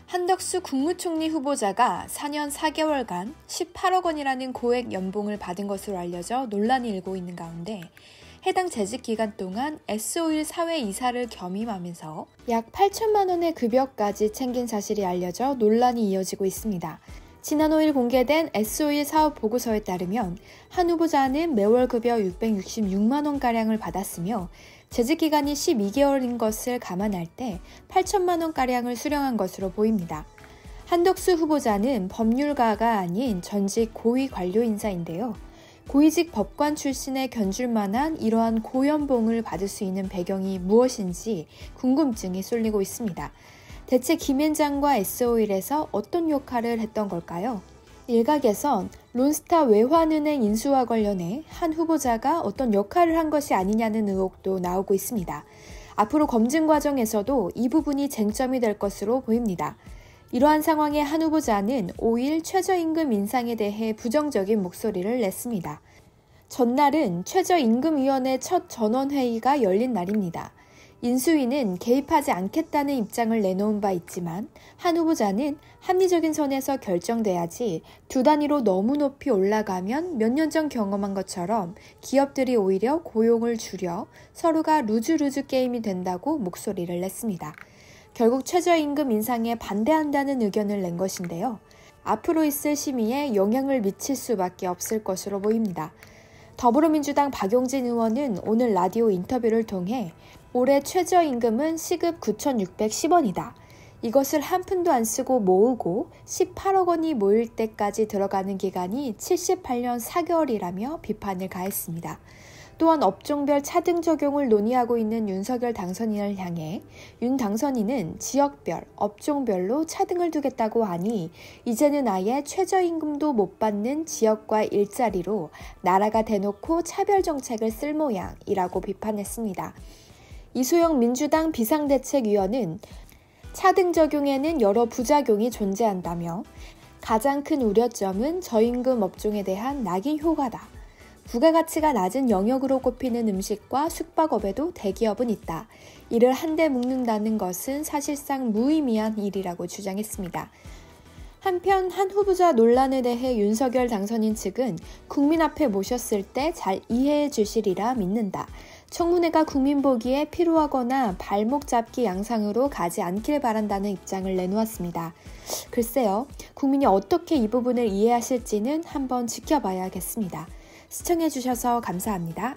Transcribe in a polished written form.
한덕수 국무총리 후보자가 4년 4개월간 18억 원이라는 고액 연봉을 받은 것으로 알려져 논란이 일고 있는 가운데 해당 재직 기간 동안 S-오일 사회 이사를 겸임하면서 약 8천만 원의 급여까지 챙긴 사실이 알려져 논란이 이어지고 있습니다. 지난 5일 공개된 S-오일 사업 보고서에 따르면 한 후보자는 매월 급여 666만 원가량을 받았으며 재직 기간이 12개월인 것을 감안할 때 8천만 원가량을 수령한 것으로 보입니다. 한덕수 후보자는 법률가가 아닌 전직 고위 관료 인사인데요. 고위직 법관 출신에 견줄 만한 이러한 고연봉을 받을 수 있는 배경이 무엇인지 궁금증이 쏠리고 있습니다. 대체 김앤장과 S-오일에서 어떤 역할을 했던 걸까요? 일각에선 론스타 외환은행 인수와 관련해 한 후보자가 어떤 역할을 한 것이 아니냐는 의혹도 나오고 있습니다. 앞으로 검증 과정에서도 이 부분이 쟁점이 될 것으로 보입니다. 이러한 상황에 한 후보자는 5일 최저임금 인상에 대해 부정적인 목소리를 냈습니다. 전날은 최저임금위원회 첫 전원회의가 열린 날입니다. 인수위는 개입하지 않겠다는 입장을 내놓은 바 있지만 한 후보자는 합리적인 선에서 결정돼야지 두 단위로 너무 높이 올라가면 몇 년 전 경험한 것처럼 기업들이 오히려 고용을 줄여 서로가 루즈루즈 게임이 된다고 목소리를 냈습니다. 결국 최저임금 인상에 반대한다는 의견을 낸 것인데요. 앞으로 있을 심의에 영향을 미칠 수밖에 없을 것으로 보입니다. 더불어민주당 박용진 의원은 오늘 라디오 인터뷰를 통해 올해 최저임금은 시급 9,610원이다. 이것을 한 푼도 안 쓰고 모으고 18억 원이 모일 때까지 들어가는 기간이 78년 4개월이라며 비판을 가했습니다. 또한 업종별 차등 적용을 논의하고 있는 윤석열 당선인을 향해 윤 당선인은 지역별, 업종별로 차등을 두겠다고 하니 이제는 아예 최저임금도 못 받는 지역과 일자리로 나라가 대놓고 차별 정책을 쓸 모양이라고 비판했습니다. 이소영 민주당 비상대책위원은 차등 적용에는 여러 부작용이 존재한다며 가장 큰 우려점은 저임금 업종에 대한 낙인 효과다. 부가가치가 낮은 영역으로 꼽히는 음식과 숙박업에도 대기업은 있다. 이를 한데 묶는다는 것은 사실상 무의미한 일이라고 주장했습니다. 한편 한 후보자 논란에 대해 윤석열 당선인 측은 국민 앞에 모셨을 때 잘 이해해 주시리라 믿는다. 청문회가 국민 보기에 피로하거나 발목 잡기 양상으로 가지 않길 바란다는 입장을 내놓았습니다. 글쎄요, 국민이 어떻게 이 부분을 이해하실지는 한번 지켜봐야겠습니다. 시청해주셔서 감사합니다.